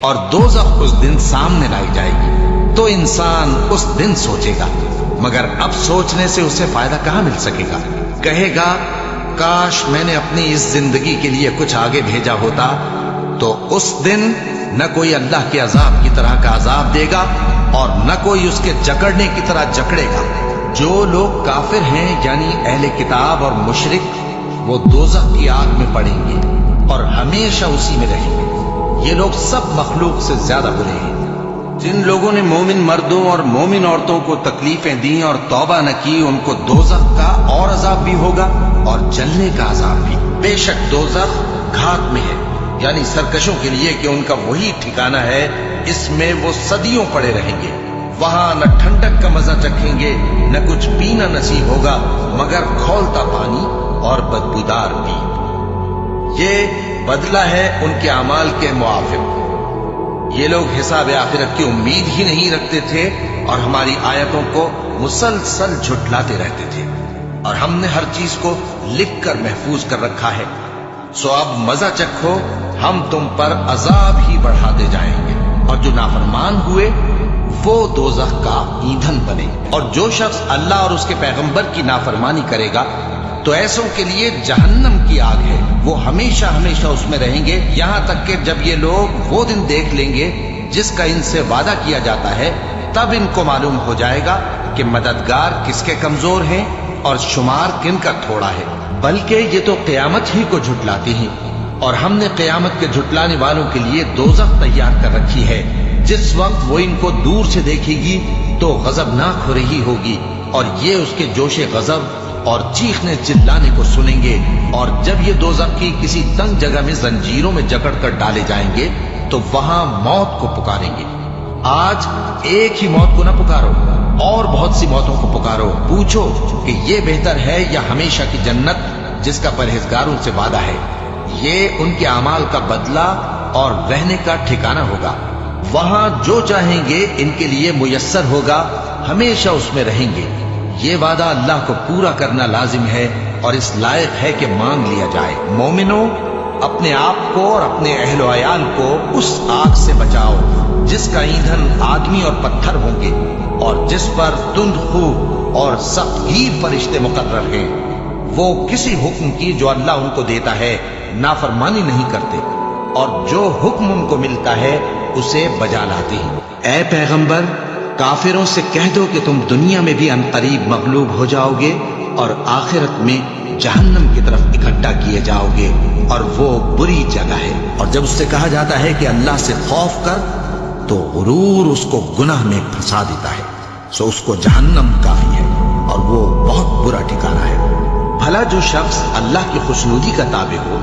اور دوزخ اس دن سامنے لائی جائے گی تو انسان اس دن سوچے گا، مگر اب سوچنے سے اسے فائدہ کہاں مل سکے گا؟ کہے گا کاش میں نے اپنی اس زندگی کے لیے کچھ آگے بھیجا ہوتا۔ تو اس دن نہ کوئی اللہ کے عذاب کی طرح کا عذاب دے گا اور نہ کوئی اس کے جکڑنے کی طرح جکڑے گا۔ جو لوگ کافر ہیں یعنی اہل کتاب اور مشرک، وہ دوزخ کی آگ میں پڑیں گے اور ہمیشہ اسی میں رہیں گے۔ یہ لوگ سب مخلوق سے زیادہ برے ہیں۔ جن لوگوں نے مومن مردوں اور مومن عورتوں کو تکلیفیں دیں اور توبہ نہ کی، ان کو دوزخ کا اور عذاب بھی ہوگا اور جلنے کا عذاب بھی۔ بے شک دوزخ گھات میں ہے، یعنی سرکشوں کے لیے کہ ان کا وہی ٹھکانہ ہے، اس میں وہ صدیوں پڑے رہیں گے۔ وہاں نہ ٹھنڈک کا مزہ چکھیں گے، نہ کچھ پینا نصیب ہوگا مگر کھولتا پانی اور بدبودار پیپ۔ یہ بدلہ ہے ان کے اعمال کے موافق۔ یہ لوگ حساب آخرت کی امید ہی نہیں رکھتے تھے اور ہماری آیتوں کو مسلسل جھٹلاتے رہتے تھے، اور ہم نے ہر چیز کو لکھ کر محفوظ کر رکھا ہے۔ سو اب مزہ چکھو، ہم تم پر عذاب ہی بڑھاتے جائیں گے، اور جو نافرمان ہوئے وہ دوزخ کا ایندھن بنے۔ اور جو شخص اللہ اور اس کے پیغمبر کی نافرمانی کرے گا تو ایسوں کے لیے جہنم کی آگ ہے، وہ ہمیشہ ہمیشہ اس میں رہیں گے، یہاں تک کہ جب یہ لوگ وہ دن دیکھ لیں گے جس کا ان سے وعدہ کیا جاتا ہے، تب ان کو معلوم ہو جائے گا کہ مددگار کس کے کمزور ہیں اور شمار کن کا تھوڑا ہے۔ بلکہ یہ تو قیامت ہی کو جھٹلاتے ہیں، اور ہم نے قیامت کے جھٹلانے والوں کے لیے دوزخ تیار کر رکھی ہے۔ جس وقت وہ ان کو دور سے دیکھے گی تو غضبناک ہو رہی ہوگی، اور یہ اس کے جوش غضب اور چیخنے چلانے کو سنیں گے۔ اور جب یہ دوزخ کی کسی تنگ جگہ میں زنجیروں میں جکڑ کر ڈالے جائیں گے تو وہاں موت کو پکاریں گے۔ آج ایک ہی موت کو نہ پکارو، اور بہت سی موتوں کو پکارو، پوچھو کہ یہ بہتر ہے یا ہمیشہ کی جنت جس کا پرہیزگاروں سے وعدہ ہے۔ یہ ان کے اعمال کا بدلہ اور رہنے کا ٹھکانہ ہوگا، وہاں جو چاہیں گے ان کے لیے میسر ہوگا، ہمیشہ اس میں رہیں گے۔ یہ وعدہ اللہ کو پورا کرنا لازم ہے اور اس لائق ہے کہ مانگ لیا جائے۔ مومنوں، اپنے آپ کو اور اپنے اہل و عیال کو اس آگ سے بچاؤ جس کا ایندھن آدمی اور پتھر ہوں گے، اور جس پر تند خو اور سخت گیر فرشتے مقرر ہیں۔ وہ کسی حکم کی جو اللہ ان کو دیتا ہے نافرمانی نہیں کرتے، اور جو حکم ان کو ملتا ہے اسے بجا لاتے ہیں۔ اے پیغمبر، کافروں سے کہہ دو کہ تم دنیا میں بھی عنقریب مغلوب ہو جاؤ گے اور آخرت میں جہنم کی طرف اکٹھا کیے جاؤ گے، اور وہ بری جگہ ہے۔ اور جب اس سے کہا جاتا ہے کہ اللہ سے خوف کر تو غرور اس کو گناہ میں پھنسا دیتا ہے، سو اس کو جہنم کافی ہے اور وہ بہت برا ٹھکانہ ہے۔ بھلا جو شخص اللہ کی خوشنودی کا تابع ہو،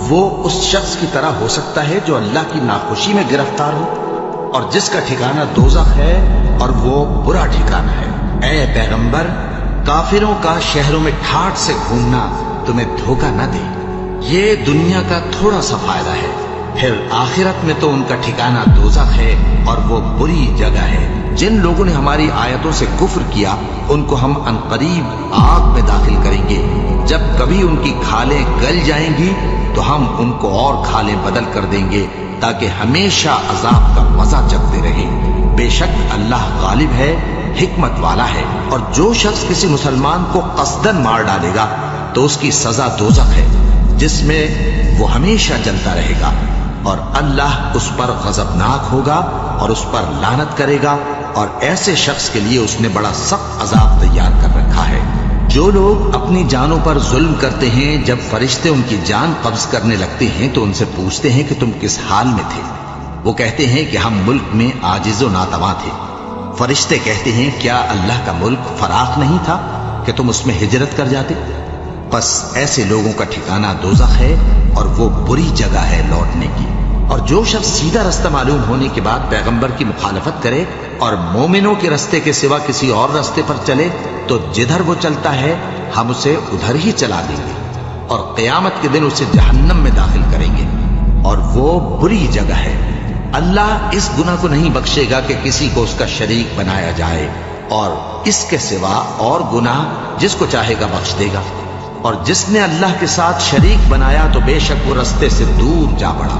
وہ اس شخص کی طرح ہو سکتا ہے جو اللہ کی ناخوشی میں گرفتار ہو، اور جس کا ٹھکانہ دوزخ ہے اور وہ برا ٹھکانہ ہے۔ اے پیغمبر، کافروں کا شہروں میں ٹھاٹھ سے گھومنا تمہیں دھوکہ نہ دے، یہ دنیا کا تھوڑا سا فائدہ ہے، پھر آخرت میں تو ان کا ٹھکانہ دوزخ ہے اور وہ بری جگہ ہے۔ جن لوگوں نے ہماری آیتوں سے کفر کیا ان کو ہم عنقریب آگ میں داخل کریں گے۔ جب کبھی ان کی کھالیں گل جائیں گی تو ہم ان کو اور کھالیں بدل کر دیں گے تاکہ ہمیشہ عذاب کا مزہ چکھتے رہیں۔ بے شک اللہ غالب ہے، حکمت والا ہے۔ اور جو شخص کسی مسلمان کو قصدن مار ڈالے گا تو اس کی سزا دوزخ ہے، جس میں وہ ہمیشہ جلتا رہے گا، اور اللہ اس پر غضبناک ہوگا اور اس پر لعنت کرے گا، اور ایسے شخص کے لیے اس نے بڑا سخت عذاب تیار کر رکھا ہے۔ جو لوگ اپنی جانوں پر ظلم کرتے ہیں، جب فرشتے ان کی جان قبض کرنے لگتے ہیں تو ان سے پوچھتے ہیں کہ تم کس حال میں تھے؟ وہ کہتے ہیں کہ ہم ملک میں عاجز و ناتواں تھے۔ فرشتے کہتے ہیں کیا اللہ کا ملک فراخ نہیں تھا کہ تم اس میں ہجرت کر جاتے؟ بس ایسے لوگوں کا ٹھکانہ دوزخ ہے اور وہ بری جگہ ہے لوٹنے کی۔ اور جو شخص سیدھا رستہ معلوم ہونے کے بعد پیغمبر کی مخالفت کرے اور مومنوں کے رستے کے سوا کسی اور رستے پر چلے تو جدھر وہ چلتا ہے ہم اسے ادھر ہی چلا دیں گے، اور قیامت کے دن اسے جہنم میں داخل کریں گے، اور وہ بری جگہ ہے۔ اللہ اس گناہ کو نہیں بخشے گا کہ کسی کو اس کا شریک بنایا جائے، اور اس کے سوا اور گناہ جس کو چاہے گا بخش دے گا، اور جس نے اللہ کے ساتھ شریک بنایا تو بے شک وہ رستے سے دور جا پڑا۔